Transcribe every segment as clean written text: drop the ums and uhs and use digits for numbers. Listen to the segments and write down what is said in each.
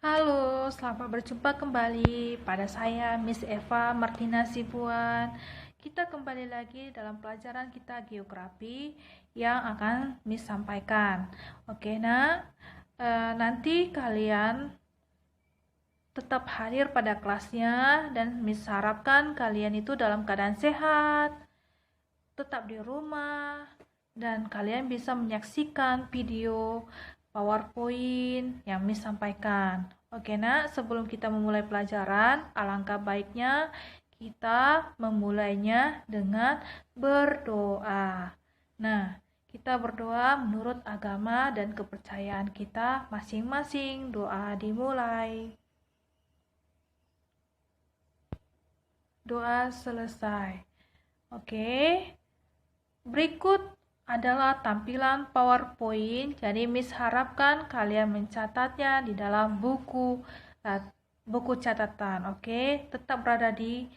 Halo, selamat berjumpa kembali pada saya Miss Eva Martina Sibuan. Kita kembali lagi dalam pelajaran kita geografi yang akan Miss sampaikan. Oke, nanti kalian tetap hadir pada kelasnya dan Miss harapkan kalian itu dalam keadaan sehat, tetap di rumah, dan kalian bisa menyaksikan video PowerPoint yang Miss sampaikan. Oke, sebelum kita memulai pelajaran, alangkah baiknya kita memulainya dengan berdoa. Kita berdoa menurut agama dan kepercayaan kita masing-masing. Doa dimulai. Doa selesai. Oke. Berikut adalah tampilan PowerPoint. Jadi Miss harapkan kalian mencatatnya di dalam buku catatan. Oke, tetap berada di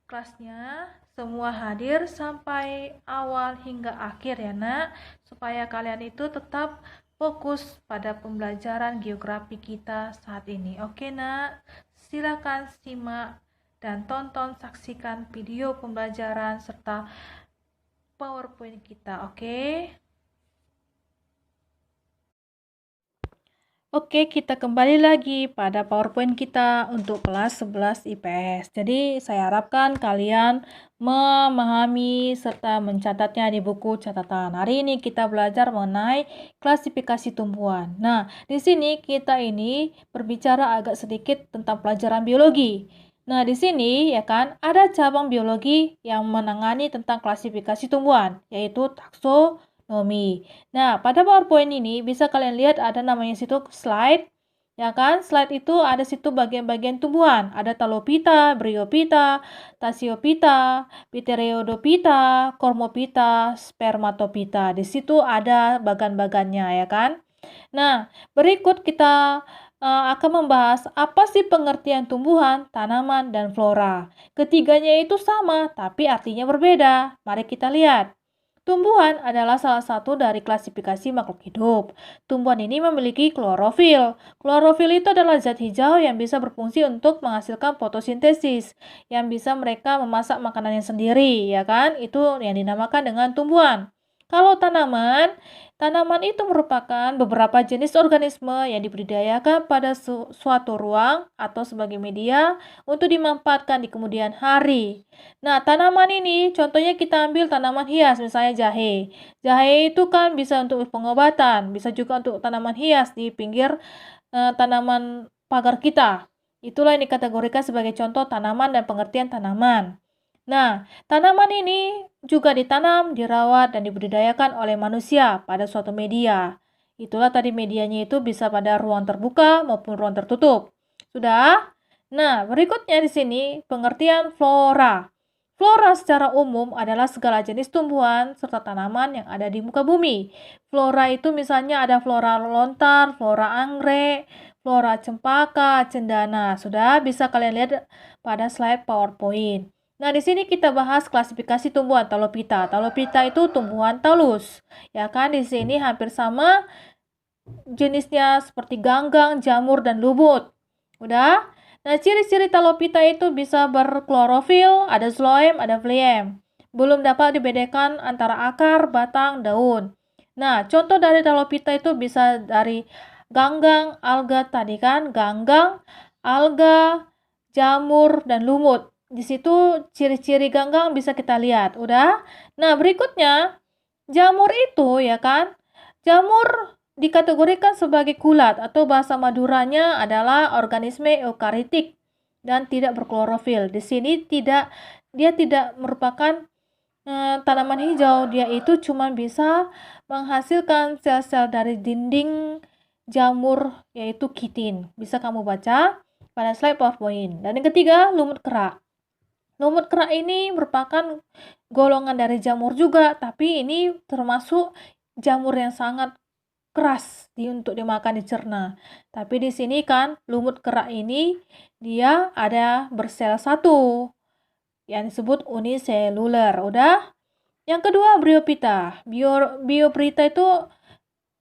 kelasnya. Semua hadir sampai awal hingga akhir ya, supaya kalian itu tetap fokus pada pembelajaran geografi kita saat ini. Oke, silakan simak dan saksikan video pembelajaran serta PowerPoint kita, oke? Oke, kita kembali lagi pada PowerPoint kita untuk kelas 11 IPS. Jadi, saya harapkan kalian memahami serta mencatatnya di buku catatan. Hari ini kita belajar mengenai klasifikasi tumbuhan. Nah, di sini kita ini berbicara agak sedikit tentang pelajaran biologi. Nah, di sini ya kan ada cabang biologi yang menangani tentang klasifikasi tumbuhan, yaitu taksonomi. Nah, pada PowerPoint ini bisa kalian lihat ada namanya situ slide, ya kan? Slide itu ada situ bagian-bagian tumbuhan, ada Talopita, Bryophyta, Tasiophyta, Pteridophyta, Cormophyta, Spermatophyta. Di situ ada bagan-bagannya, ya kan? Nah, berikut kita akan membahas apa sih pengertian tumbuhan, tanaman, dan flora. Ketiganya itu sama, tapi artinya berbeda. Mari kita lihat. Tumbuhan adalah salah satu dari klasifikasi makhluk hidup. Tumbuhan ini memiliki klorofil. Klorofil itu adalah zat hijau yang bisa berfungsi untuk menghasilkan fotosintesis, yang bisa mereka memasak makanannya sendiri, ya kan? Itu yang dinamakan dengan tumbuhan. Kalau tanaman itu merupakan beberapa jenis organisme yang dibudidayakan pada suatu ruang atau sebagai media untuk dimanfaatkan di kemudian hari. Nah, tanaman ini contohnya kita ambil tanaman hias, misalnya jahe. Jahe itu kan bisa untuk pengobatan, bisa juga untuk tanaman hias di pinggir tanaman pagar kita. Itulah yang dikategorikan sebagai contoh tanaman dan pengertian tanaman. Nah, tanaman ini juga ditanam, dirawat, dan dibudidayakan oleh manusia pada suatu media. Itulah tadi medianya itu bisa pada ruang terbuka maupun ruang tertutup. Sudah? Nah, berikutnya di sini pengertian flora. Flora secara umum adalah segala jenis tumbuhan serta tanaman yang ada di muka bumi. Flora itu misalnya ada flora lontar, flora anggrek, flora cempaka, cendana. Sudah bisa kalian lihat pada slide PowerPoint. Nah, di sini kita bahas klasifikasi tumbuhan Talopita. Talopita itu tumbuhan talus. Ya kan, di sini hampir sama jenisnya seperti ganggang, jamur, dan lumut. Udah? Nah, ciri-ciri Talopita itu bisa berklorofil, ada xloem, ada phloem. Belum dapat dibedakan antara akar, batang, daun. Nah, contoh dari Talopita itu bisa dari ganggang, alga tadi kan, ganggang, alga, jamur, dan lumut. Di situ ciri-ciri ganggang bisa kita lihat, udah? Nah, berikutnya jamur itu ya kan? Jamur dikategorikan sebagai kulat atau bahasa Maduranya adalah organisme eukaritik dan tidak berklorofil. Di sini dia tidak merupakan tanaman hijau, dia itu cuma bisa menghasilkan sel-sel dari dinding jamur yaitu kitin. Bisa kamu baca pada slide PowerPoint. Dan yang ketiga, lumut kerak. Lumut kerak ini merupakan golongan dari jamur juga, tapi ini termasuk jamur yang sangat keras untuk dimakan dicerna. Tapi di sini kan lumut kerak ini dia ada bersel satu yang disebut uniseluler. Udah? Yang kedua Bryophyta. Bryophyta itu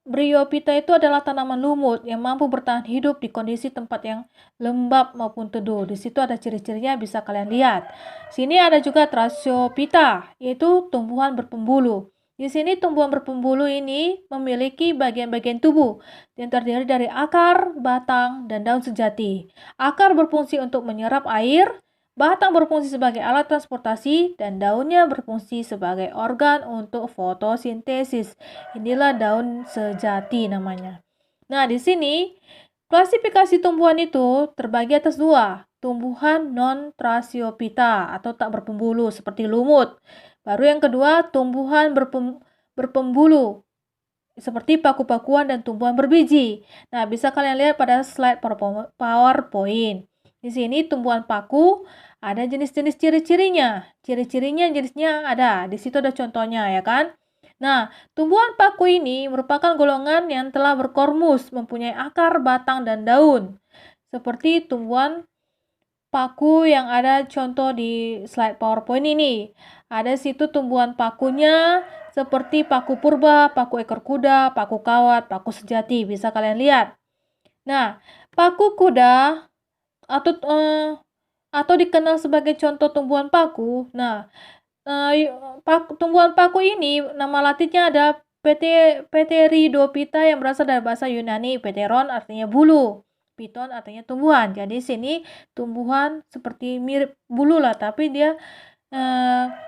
Bryophyta itu adalah tanaman lumut yang mampu bertahan hidup di kondisi tempat yang lembab maupun teduh. Di situ ada ciri-cirinya bisa kalian lihat. Sini ada juga Thrasiophyta, yaitu tumbuhan berpembuluh. Di sini tumbuhan berpembuluh ini memiliki bagian-bagian tubuh yang terdiri dari akar, batang, dan daun sejati. Akar berfungsi untuk menyerap air, batang berfungsi sebagai alat transportasi, dan daunnya berfungsi sebagai organ untuk fotosintesis. Inilah daun sejati namanya. Nah, di sini klasifikasi tumbuhan itu terbagi atas dua. Tumbuhan non-Thrasiophyta atau tak berpembuluh seperti lumut. Baru yang kedua, tumbuhan berpembuluh seperti paku-pakuan dan tumbuhan berbiji. Nah, bisa kalian lihat pada slide PowerPoint. Di sini tumbuhan paku ada jenis-jenis ciri-cirinya. Ciri-cirinya jenisnya ada. Di situ ada contohnya ya kan? Nah, tumbuhan paku ini merupakan golongan yang telah berkormus, mempunyai akar, batang, dan daun. Seperti tumbuhan paku yang ada contoh di slide PowerPoint ini. Ada situ tumbuhan pakunya seperti paku purba, paku ekor kuda, paku kawat, paku sejati. Bisa kalian lihat. Nah, paku kuda atau dikenal sebagai contoh tumbuhan paku. Nah, tumbuhan paku ini nama latinnya ada Pteridophyta yang berasal dari bahasa Yunani. Pteron artinya bulu, piton artinya tumbuhan. Jadi sini tumbuhan seperti mirip bulu lah, tapi dia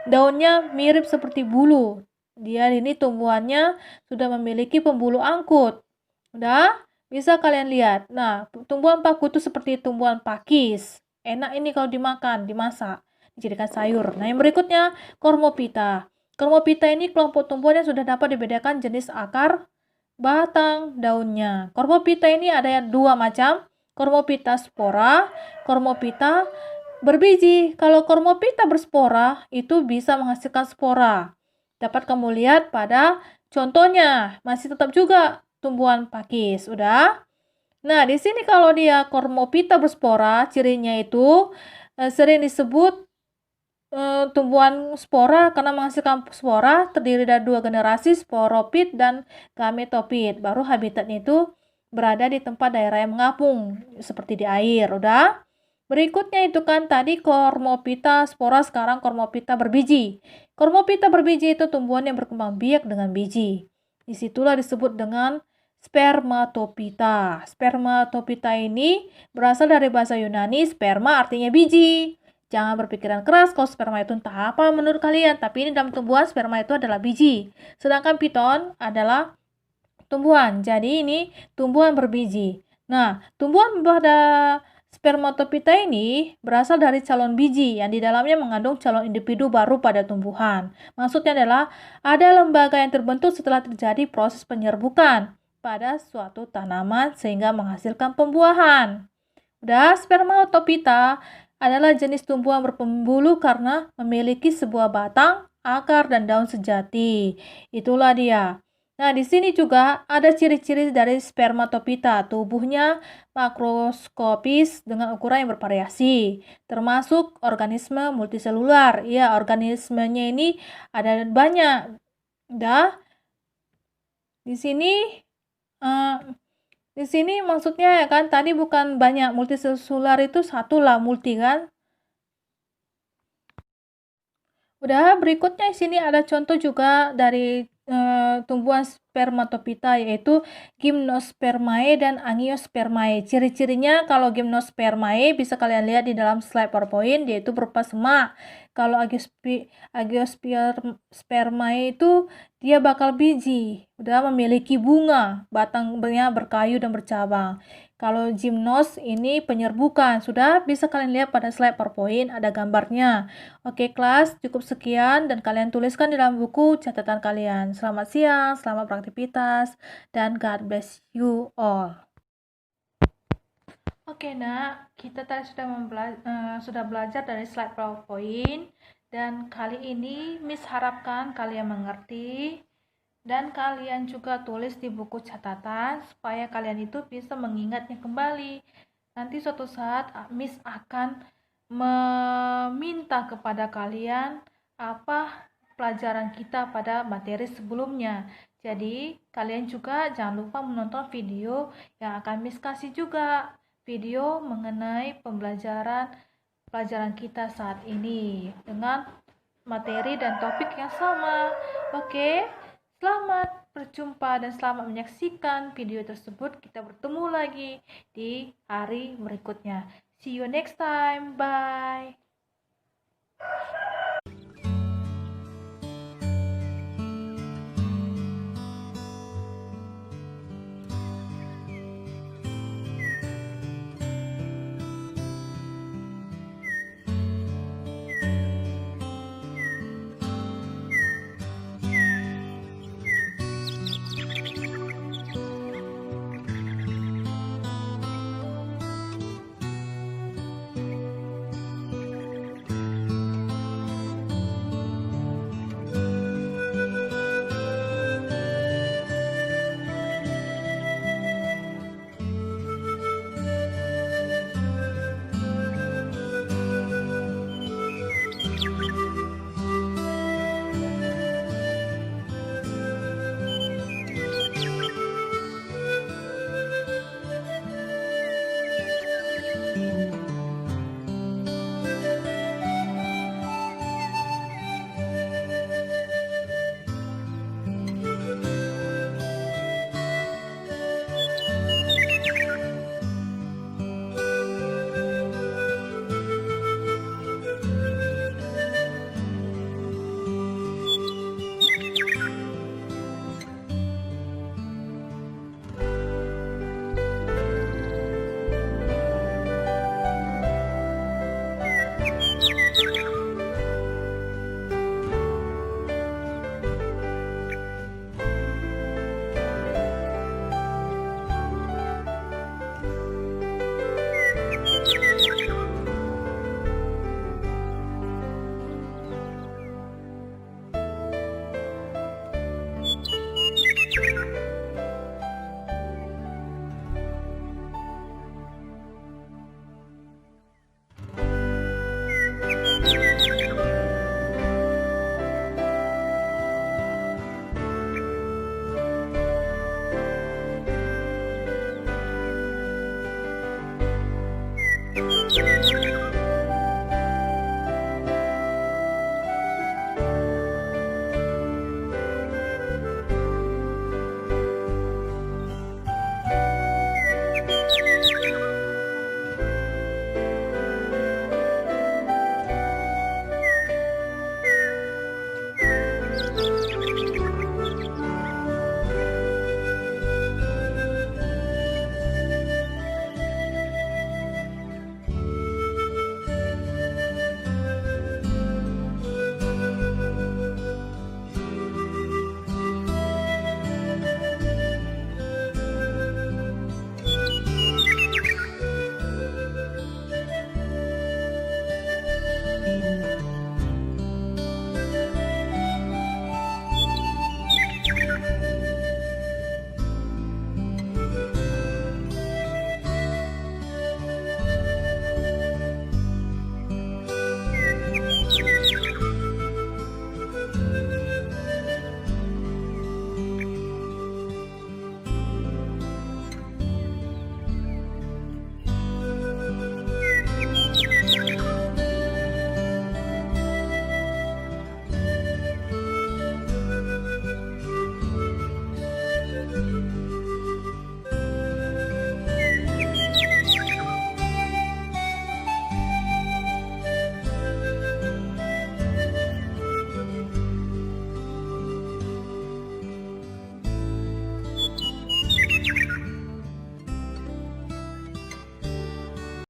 daunnya mirip seperti bulu. Dia ini tumbuhannya sudah memiliki pembuluh angkut. Udah bisa kalian lihat. Nah, tumbuhan paku itu seperti tumbuhan pakis. Enak ini kalau dimakan, dimasak, dijadikan sayur. Nah, yang berikutnya Cormophyta. Cormophyta ini kelompok tumbuhan yang sudah dapat dibedakan jenis akar, batang, daunnya. Cormophyta ini ada dua macam, Cormophyta spora, Cormophyta berbiji. Kalau Cormophyta berspora itu bisa menghasilkan spora. Dapat kamu lihat pada contohnya, masih tetap juga tumbuhan pakis. Udah? Nah, di sini kalau dia Cormophyta berspora, cirinya itu sering disebut tumbuhan spora karena menghasilkan spora terdiri dari dua generasi, sporopit dan gametopit. Baru habitatnya itu berada di tempat daerah yang mengapung seperti di air. Udah? Berikutnya itu kan tadi Cormophyta spora, sekarang Cormophyta berbiji. Cormophyta berbiji itu tumbuhan yang berkembang biak dengan biji. Disitulah disebut dengan Spermatophyta. Spermatophyta ini berasal dari bahasa Yunani, sperma artinya biji. Jangan berpikiran keras kalau sperma itu entah apa menurut kalian, tapi ini dalam tumbuhan sperma itu adalah biji. Sedangkan piton adalah tumbuhan. Jadi ini tumbuhan berbiji. Nah, tumbuhan pada Spermatophyta ini berasal dari calon biji yang di dalamnya mengandung calon individu baru pada tumbuhan. Maksudnya adalah ada lembaga yang terbentuk setelah terjadi proses penyerbukan pada suatu tanaman sehingga menghasilkan pembuahan. Udah, Spermatophyta adalah jenis tumbuhan berpembuluh karena memiliki sebuah batang, akar, dan daun sejati. Itulah dia. Nah, di sini juga ada ciri-ciri dari Spermatophyta. Tubuhnya makroskopis dengan ukuran yang bervariasi, termasuk organisme multiselular. Ya, organismenya ini ada banyak. Dah, di sini maksudnya ya kan tadi bukan banyak, multiselular itu satu lah, multi kan. Udah, berikutnya di sini ada contoh juga dari tumbuhan Spermatophyta yaitu Gymnospermae dan Angiospermae. Ciri-cirinya kalau Gymnospermae bisa kalian lihat di dalam slide PowerPoint, yaitu berupa semak. Kalau Angiospermae itu dia bakal biji, udah memiliki bunga, batangnya berkayu dan bercabang. Kalau Gymnos ini penyerbukan, sudah bisa kalian lihat pada slide PowerPoint ada gambarnya. Oke kelas, cukup sekian dan kalian tuliskan di dalam buku catatan kalian. Selamat siang, selamat beraktivitas, dan God bless you all. Oke nak, kita tadi sudah belajar dari slide PowerPoint dan kali ini Miss harapkan kalian mengerti dan kalian juga tulis di buku catatan supaya kalian itu bisa mengingatnya kembali. Nanti suatu saat Miss akan meminta kepada kalian apa pelajaran kita pada materi sebelumnya. Jadi, kalian juga jangan lupa menonton video yang akan Miss kasih juga. Video mengenai pelajaran kita saat ini dengan materi dan topik yang sama. Oke, selamat berjumpa dan selamat menyaksikan video tersebut. Kita bertemu lagi di hari berikutnya. See you next time. Bye.